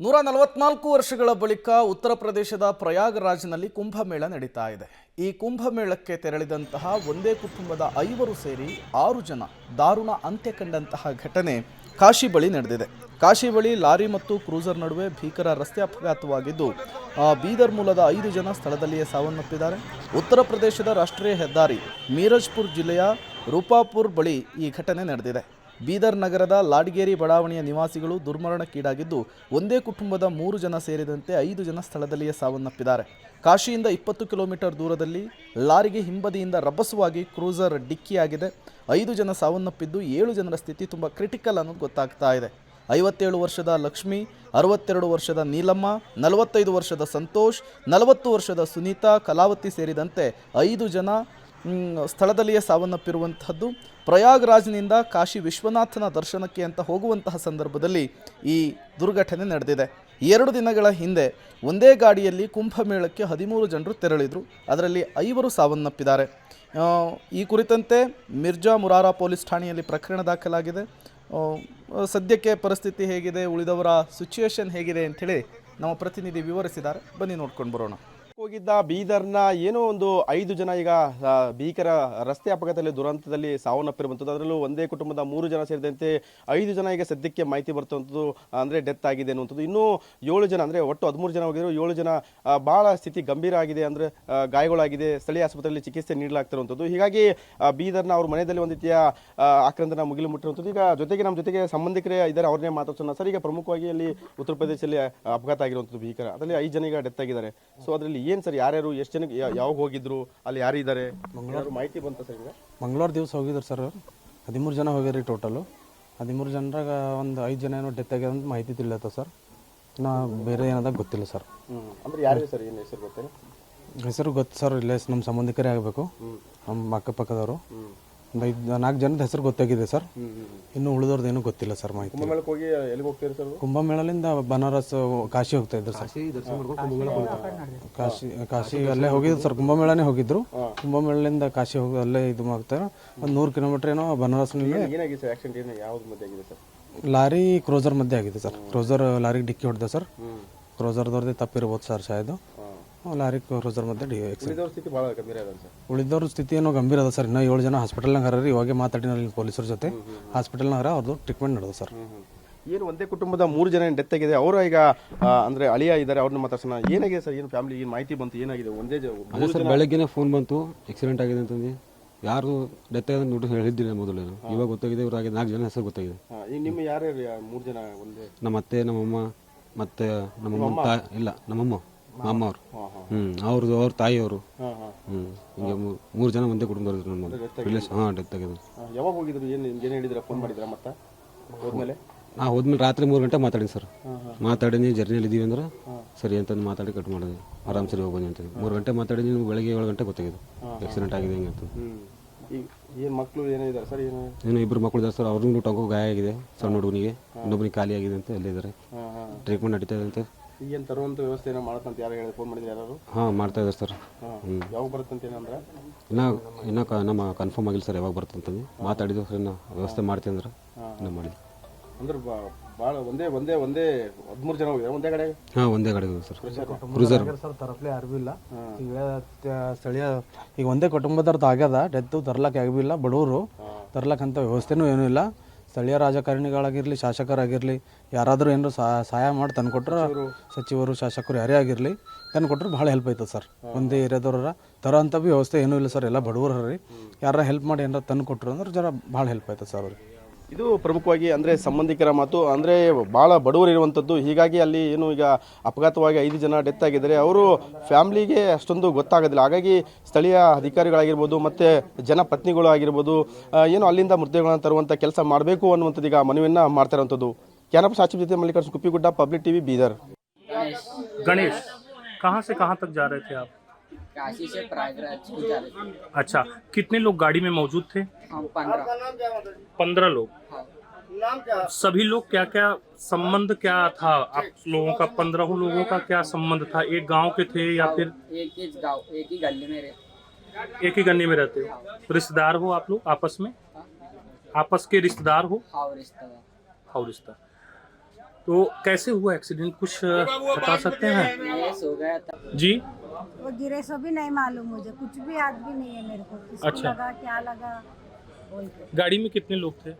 144 ವರ್ಷಗಳ ಬಳಿಕ ಉತ್ತರ ಪ್ರದೇಶದ ಪ್ರಯಾಗರಾಜ್ನಲ್ಲಿ ಕುಂಭಮೇಳ ನಡೀತಾ ಇದೆ. ಈ ಕುಂಭಮೇಳಕ್ಕೆ ತೆರಳಿದಂತಹ ಒಂದೇ ಕುಟುಂಬದ 5 ಸೇರಿ 6 ಜನ ದಾರುಣ ಅಂತ್ಯ ಕಂಡಂತಹ ಘಟನೆ ಕಾಶಿ ಬಳಿ ನಡೆದಿದೆ. ಕಾಶಿ ಬಳಿ ಲಾರಿ ಮತ್ತು ಕ್ರೂಸರ್ ನಡುವೆ ಭೀಕರ ರಸ್ತೆ ಅಪಘಾತವಾಗಿದ್ದು ಬೀದರ್ ಮೂಲದ 5 ಜನ ಸ್ಥಳದಲ್ಲಿಯೇ ಸಾವನ್ನಪ್ಪಿದ್ದಾರೆ. ಉತ್ತರ ಪ್ರದೇಶದ ರಾಷ್ಟ್ರೀಯ ಹೆದ್ದಾರಿ ಮೀರಜ್ಪುರ್ ಜಿಲ್ಲೆಯ ರೂಪಾಪುರ್ ಬಳಿ ಈ ಘಟನೆ ನಡೆದಿದೆ. ಬೀದರ್ ನಗರದ ಲಾಡ್ಗೇರಿ ಬಡಾವಣೆಯ ನಿವಾಸಿಗಳು ದುರ್ಮರಣಕ್ಕೀಡಾಗಿದ್ದು ಒಂದೇ ಕುಟುಂಬದ 3 ಜನ ಸೇರಿದಂತೆ 5 ಜನ ಸ್ಥಳದಲ್ಲಿಯೇ ಸಾವನ್ನಪ್ಪಿದ್ದಾರೆ. ಕಾಶಿಯಿಂದ 20 ಕಿಲೋಮೀಟರ್ ದೂರದಲ್ಲಿ ಲಾರಿಗೆ ಹಿಂಬದಿಯಿಂದ ರಭಸವಾಗಿ ಕ್ರೂಸರ್ ಡಿಕ್ಕಿಯಾಗಿದೆ. 5 ಜನ ಸಾವನ್ನಪ್ಪಿದ್ದು 7 ಜನರ ಸ್ಥಿತಿ ತುಂಬ ಕ್ರಿಟಿಕಲ್ ಅನ್ನೋದು ಗೊತ್ತಾಗ್ತಾ ಇದೆ. 57 ವರ್ಷದ ಲಕ್ಷ್ಮಿ, 62 ವರ್ಷದ ನೀಲಮ್ಮ, 45 ವರ್ಷದ ಸಂತೋಷ್, 40 ವರ್ಷದ ಸುನೀತಾ, ಕಲಾವತಿ ಸೇರಿದಂತೆ 5 ಜನ ಸ್ಥಳದಲ್ಲಿಯೇ ಸಾವನ್ನಪ್ಪಿರುವಂಥದ್ದು. ಪ್ರಯಾಗ್ರಾಜ್ನಿಂದ ಕಾಶಿ ವಿಶ್ವನಾಥನ ದರ್ಶನಕ್ಕೆ ಅಂತ ಹೋಗುವಂತಹ ಸಂದರ್ಭದಲ್ಲಿ ಈ ದುರ್ಘಟನೆ ನಡೆದಿದೆ. 2 ದಿನಗಳ ಹಿಂದೆ ಒಂದೇ ಗಾಡಿಯಲ್ಲಿ ಕುಂಭಮೇಳಕ್ಕೆ 13 ಜನರು ತೆರಳಿದರು. ಅದರಲ್ಲಿ 5 ಸಾವನ್ನಪ್ಪಿದ್ದಾರೆ. ಈ ಕುರಿತಂತೆ ಮಿರ್ಜಾ ಮುರಾರಾ ಪೊಲೀಸ್ ಠಾಣೆಯಲ್ಲಿ ಪ್ರಕರಣ ದಾಖಲಾಗಿದೆ. ಸದ್ಯಕ್ಕೆ ಪರಿಸ್ಥಿತಿ ಹೇಗಿದೆ, ಉಳಿದವರ ಸಿಚುವೇಶನ್ ಹೇಗಿದೆ ಅಂಥೇಳಿ ನಮ್ಮ ಪ್ರತಿನಿಧಿ ವಿವರಿಸಿದ್ದಾರೆ. ಬನ್ನಿ ನೋಡ್ಕೊಂಡು ಬರೋಣ. ಹೋಗಿದ್ದ ಬೀದರ್ನ ಏನೋ ಒಂದು 5 ಜನ ಈಗ ಭೀಕರ ರಸ್ತೆ ಅಪಘಾತದಲ್ಲಿ ದುರಂತದಲ್ಲಿ ಸಾವನ್ನಪ್ಪಿರುವಂಥದ್ದು. ಅದರಲ್ಲೂ ಒಂದೇ ಕುಟುಂಬದ 3 ಜನ ಸೇರಿದಂತೆ 5 ಜನ ಈಗ ಸದ್ಯಕ್ಕೆ ಮಾಹಿತಿ ಬರ್ತವಂಥದ್ದು, ಅಂದರೆ ಡೆತ್ ಆಗಿದೆ ಅನ್ನುವಂಥದ್ದು. ಇನ್ನೂ 7 ಜನ, ಅಂದರೆ ಒಟ್ಟು 13 ಜನ ಹೋಗಿದ್ರು. 7 ಜನ ಭಾಳ ಸ್ಥಿತಿ ಗಂಭೀರ ಆಗಿದೆ, ಅಂದರೆ ಗಾಯಗಳಾಗಿದೆ. ಸ್ಥಳೀಯ ಆಸ್ಪತ್ರೆಯಲ್ಲಿ ಚಿಕಿತ್ಸೆ ನೀಡಲಾಗ್ತಿರುವಂಥದ್ದು. ಹೀಗಾಗಿ ಬೀದರ್ನ ಅವ್ರ ಮನೆಯಲ್ಲಿ ಒಂದು ರೀತಿಯ ಆಕ್ರಂದನ ಮುಗಿಲು ಮುಟ್ಟಿರುವಂಥದ್ದು. ಈಗ ಜೊತೆಗೆ ನಮ್ಮ ಜೊತೆಗೆ ಸಂಬಂಧಿಕರೇ ಇದ್ದಾರೆ, ಅವ್ರನ್ನೇ ಮಾತಾಡ್ಸೋಣ. ಸರ್, ಈಗ ಪ್ರಮುಖವಾಗಿ ಅಲ್ಲಿ ಉತ್ತರ ಪ್ರದೇಶದಲ್ಲಿ ಅಪಘಾತ ಆಗಿರುವಂಥದ್ದು ಭೀಕರ, ಅದರಲ್ಲಿ 5 ಜನ ಈಗ ಡೆತ್ ಆಗಿದ್ದಾರೆ. ಸೊ ಅದರಲ್ಲಿ ಏನು ಸರ್, ಯಾರ್ಯಾರು, ಎಷ್ಟು ಜನಕ್ಕೆ ಯಾವಾಗ ಹೋಗಿದ್ರು, ಅಲ್ಲಿ ಯಾರಿದ್ದಾರೆ, ಮಂಗಳೂರು ಮಾಹಿತಿ ಬಂತ ಸರ್? ಈಗ ಮಂಗಳೂರು ದಿವಸ ಹೋಗಿದ್ರು ಸರ್. 13 ಜನ ಹೋಗಿರಿ ಟೋಟಲು. 13 ಜನರಾಗ ಒಂದು 5 ಜನ ಏನೋ ಡೆತ್ ಆಗ್ಯದ ಅಂತ ಮಾಹಿತಿ ತಿಳಿಯತ್ತ ಸರ್. ನಾ ಬೇರೆ ಏನಾದಾಗ ಗೊತ್ತಿಲ್ಲ ಸರ್. ಅಂದ್ರೆ ಯಾರು ಸರ್, ಏನು ಹೆಸರು ಗೊತ್ತೇನೆ? ಹೆಸರು ಗೊತ್ತು ಸರ್, ಇಲ್ಲೇ ನಮ್ಮ ಸಂಬಂಧಿಕರೇ ಆಗಬೇಕು, ನಮ್ಮ ಅಕ್ಕಪಕ್ಕದವರು. ಒಂದು 4 ಜನದ ಹೆಸರು ಗೊತ್ತಾಗಿದೆ ಸರ್. ಇನ್ನು ಉಳಿದವ್ರದ್ದು ಏನೂ ಗೊತ್ತಿಲ್ಲ ಸರ್ ಮಾಹಿತಿ. ಕುಂಭಮೇಳಕ್ಕೆ ಹೋಗಿ ಎಲ್ಲಿಗೆ ಹೋಗ್ತೀರಿ ಸರ್? ಕುಂಭಮೇಳದಿಂದ ಬನಾರಸ್, ಕಾಶಿ ಹೋಗ್ತಾ ಇದ್ರು ಸರ್. ಕಾಶಿ ಅಲ್ಲೇ ಹೋಗಿದ್ರು ಸರ್, ಕುಂಭಮೇಳನೇ ಹೋಗಿದ್ರು. ಕುಂಭಮೇಳದಿಂದ ಕಾಶಿ ಹೋಗಿ ಅಲ್ಲೇ ಇದು ಮಾಡ್ತಾರೆ. ಒಂದು 100 ಕಿಲೋಮೀಟರ್ ಏನೋ ಬನಾರಸ್ನಲ್ಲಿ. ಏನಾಗಿದೆ ಸರ್ ಆಕ್ಸಿಡೆಂಟ್? ಏನು ಯಾವ್ದು ಮಧ್ಯೆ ಆಗಿದೆ ಸರ್? ಲಾರಿ ಕ್ರೋಸರ್ ಮಧ್ಯೆ ಆಗಿದೆ ಸರ್. ಕ್ರೋಸರ್ ಲಾರಿಗೆ ಡಿಕ್ಕಿ ಹೊಡೆದ ಸರ್. ಕ್ರೋಸರ್ದವ್ರದ್ದೇ ತಪ್ಪಿರ್ಬೋದು ಸರ್ ಶಾಯದು. ಲಾರಿ ಕ್ರೂಸರ್ ಮಧ್ಯೆ ಉಳಿದವ್ರ ಸ್ಥಿತಿ ಏನೋ ಗಂಭೀರ ಅದ ಸರ್. ಇನ್ನೂ 7 ಜನ ಹಾಸ್ಪಿಟಲ್ನಾಗ ಹರ. ಇವಾಗೆ ಮಾತಾಡಿನಲ್ಲಿ ಪೊಲೀಸರ ಜೊತೆ ಹಾಸ್ಪಿಟಲ್ನಾಗ ಅವ್ರದ್ದು ಟ್ರೀಟ್ಮೆಂಟ್ ನಡೆದ ಸರ್. ಏನು ಒಂದೇ ಕುಟುಂಬದ 3 ಜನ ಡೆತ್ ಆಗಿದೆ. ಅವರು ಈಗ ಅಂದರೆ ಅಳಿಯ ಇದ್ದಾರೆ, ಅವ್ರನ್ನ ಮಾತಾಡ್ಸೋಣ. ಏನಾಗಿದೆ ಸರ್, ಏನು ಫ್ಯಾಮಿಲಿ ಏನು ಮಾಹಿತಿ ಬಂತು, ಏನಾಗಿದೆ? ಒಂದೇ ಸರ್, ಬೆಳಗ್ಗೆನೇ ಫೋನ್ ಬಂತು ಆಕ್ಸಿಡೆಂಟ್ ಆಗಿದೆ ಅಂತಂದು. ಯಾರು ಡೆತ್ ಆಗಿದೆ ನೋಡಿ ಹೇಳಿದ್ದೀನಿ ಮೊದಲು. ಇವಾಗ ಗೊತ್ತಾಗಿದೆ ಇವ್ರು ಆಗಿದೆ. 4 ಜನ ಹೆಸರು ಗೊತ್ತಾಗಿದೆ. ನಿಮ್ಮ ಯಾರು 3 ಜನ? ಒಂದೇ ನಮ್ಮ ಅತ್ತೆ, ನಮ್ಮಮ್ಮ, ಮತ್ತೆ ನಮ್ಮಮ್ಮ ಇಲ್ಲ ನಮ್ಮಮ್ಮ ಮಾಮ ಅವರು. ಅವ್ರ ತಾಯಿಯವರು. ಹಿಂಗೆ 3 ಜನ ಒಂದೇ ಕುಟುಂಬದವ್ರು ನಮ್ಮ ರಿಲೇಷನ್. ಡೆತ್ ಆಗಿದೆ. ಯಾವಾಗ ಹೋಗಿದ್ರು? ಏನು ಹೇಳಿದ್ರ? ಫೋನ್ ಮಾಡಿದ್ರ? ಮತ್ತೆ ಹೋದ್ಮೇಲೆ ಹೋದ್ಮೇಲೆ ರಾತ್ರಿ 3 ಗಂಟೆ ಮಾತಾಡಿ ಸರ್. ಮಾತಾಡಿನಿ, ಜರ್ನಿಯಲ್ಲಿ ಇದ್ದೀವಿ ಅಂದ್ರೆ ಸರಿ ಅಂತಂದು ಮಾತಾಡಿ ಕಟ್ ಮಾಡಿದ್ವಿ. ಆರಾಮ್ ಸರಿ ಹೋಗ್ಬಂದು ಅಂತ 3 ಗಂಟೆ ಮಾತಾಡಿದ್ವಿ. ನೀವು ಬೆಳಗ್ಗೆ 7 ಗಂಟೆ ಗೊತ್ತಾಗಿದೆ ಆಕ್ಸಿಡೆಂಟ್ ಆಗಿದೆ ಹಿಂಗೆ ಅಂತ. ಏನು ಮಕ್ಕಳು ಏನಿದ್ದಾರೆ ಸರ್? ಏನು 2 ಮಕ್ಕಳು ಇದ್ದಾರೆ ಸರ್. ಅವ್ರಿಗೂ ಟೊಂಕು ಗಾಯ ಆಗಿದೆ. ಸಣ್ಣ ಹುಡುಗನಿಗೆ, ಇನ್ನೊಬ್ಬನಿಗೆ ಖಾಲಿ ಆಗಿದೆ ಅಂತ ಎಲ್ಲಿದ್ದಾರೆ. ಟ್ರೀಟ್ಮೆಂಟ್ ನಡೀತಾ ಇದೆ ಅಂತ. ಈಗೇನು ತರುವಂಥ ವ್ಯವಸ್ಥೆ ಏನೋ ಮಾಡತ್ತಂತ ಯಾರು ಹೇಳಿ ಫೋನ್ ಮಾಡಿದ್ರೆ? ಯಾರು? ಮಾಡ್ತಾ ಇದ್ದಾರೆ ಸರ್. ಯಾವಾಗ ಬರುತ್ತಂತ ಏನಂದ್ರೆ ಇನ್ನೂ ನಮ್ಮ ಕನ್ಫರ್ಮ್ ಆಗಿಲ್ಲ ಸರ್ ಯಾವಾಗ ಬರ್ತಂತಂದು. ಮಾತಾಡಿದ್ದು ಸರ್, ನಾ ವ್ಯವಸ್ಥೆ ಮಾಡ್ತೀನಿ ಅಂದ್ರೆ ಇನ್ನೂ ಮಾಡಿ. ಅಂದ್ರೆ ಭಾಳ ಒಂದೇ 13 ಜನ ಹೋಗಿದ್ದಾರೆ ಒಂದೇ ಕಡೆ? ಒಂದೇ ಕಡೆ ಸರ್. ಕ್ರೂಸರ್ ಸರ್ ತರಪ್ಲೆ ಯಾರಿಗೂ ಇಲ್ಲ. ಈಗ ಸ್ಥಳೀಯ ಈಗ ಒಂದೇ ಕುಟುಂಬದವ್ರದ್ದು ಆಗ್ಯದ ಡೆತ್ತು. ತರ್ಲಕ್ಕೆ ಯಾರಿಗೂ ಇಲ್ಲ. ಬಡವರು ತರ್ಲಕ್ಕಂಥ ವ್ಯವಸ್ಥೆನೂ ಏನೂ ಇಲ್ಲ. ಸ್ಥಳೀಯ ರಾಜಕಾರಣಿಗಳಾಗಿರಲಿ, ಶಾಸಕರಾಗಿರಲಿ, ಯಾರಾದರೂ ಏನಾರು ಸಹಾಯ ಮಾಡಿ ತಂದುಕೊಟ್ರೆ, ಸಚಿವರು, ಶಾಸಕರು ಯಾರೇ ಆಗಿರಲಿ ತಂದುಕೊಟ್ರೆ ಭಾಳ ಹೆಲ್ಪ್ ಆಯ್ತದೆ ಸರ್. ಒಂದೇ ಏರಿಯಾದವ್ರ ತರೋ ಅಂಥ ಭೀ ವ್ಯವಸ್ಥೆ ಏನೂ ಇಲ್ಲ ಸರ್. ಎಲ್ಲ ಬಡವರು ರೀ. ಯಾರ ಹೆಲ್ಪ್ ಮಾಡಿ ಏನಾರು ತಂದು ಕೊಟ್ಟರು ಅಂದ್ರೆ ಜರ ಭಾಳ ಹೆಲ್ಪ್ ಆಯ್ತದೆ ಸರ್ ಅವ್ರಿಗೆ. ಇದು ಪ್ರಮುಖವಾಗಿ ಅಂದರೆ ಸಂಬಂಧಿಕರ ಮಾತು. ಅಂದರೆ ಭಾಳ ಬಡವರು ಇರುವಂಥದ್ದು. ಹೀಗಾಗಿ ಅಲ್ಲಿ ಏನು ಈಗ ಅಪಘಾತವಾಗಿ 5 ಜನ ಡೆತ್ ಆಗಿದ್ದಾರೆ. ಅವರು ಫ್ಯಾಮ್ಲಿಗೆ ಅಷ್ಟೊಂದು ಗೊತ್ತಾಗೋದಿಲ್ಲ. ಹಾಗಾಗಿ ಸ್ಥಳೀಯ ಅಧಿಕಾರಿಗಳಾಗಿರ್ಬೋದು ಮತ್ತು ಜನಪತ್ನಿಗಳು ಆಗಿರ್ಬೋದು ಏನು ಅಲ್ಲಿಂದ ಮೃತದೇಹಗಳನ್ನು ತರುವಂಥ ಕೆಲಸ ಮಾಡಬೇಕು ಅನ್ನುವಂಥದ್ದು ಈಗ ಮನವಿಯನ್ನು ಮಾಡ್ತಾ ಇರುವಂಥದ್ದು. ಕ್ಯಾನಪ ಸಾಚಿಪ್ ಜೊತೆ ಮಲ್ಲಿಕಾರ್ಜುನ್ ಕುಪ್ಪಿಗುಡ್ಡ, ಪಬ್ಲಿಕ್ ಟಿವಿ, ಬೀದರ್. गणेश, कहाँ से कहाँ तक जा रहे थे आप? काशी से प्रयागराज को जा रहे थे। अच्छा, कितने लोग गाड़ी में मौजूद थे? 15 लोग। सभी लोग क्या क्या संबंध क्या था आप लोगों का? 15 लोगों का क्या संबंध था? एक गांव के थे या फिर एक ही गांव, एक ही गली में रहते? एक ही गली में रहते हो? रिश्तेदार हो आप लोग आपस में? आपस के रिश्तेदार हो? हाँ, रिश्तेदार। हाँ, रिश्ता। तो कैसे हुआ एक्सीडेंट, कुछ बता सकते हैं? मैं सो गया था। जी। वो गिरे सो भी नहीं मालूम मुझे, कुछ भी याद भी नहीं है मेरे को, किसको अच्छा। लगा क्या लगा बोल के। गाड़ी में कितने लोग थे?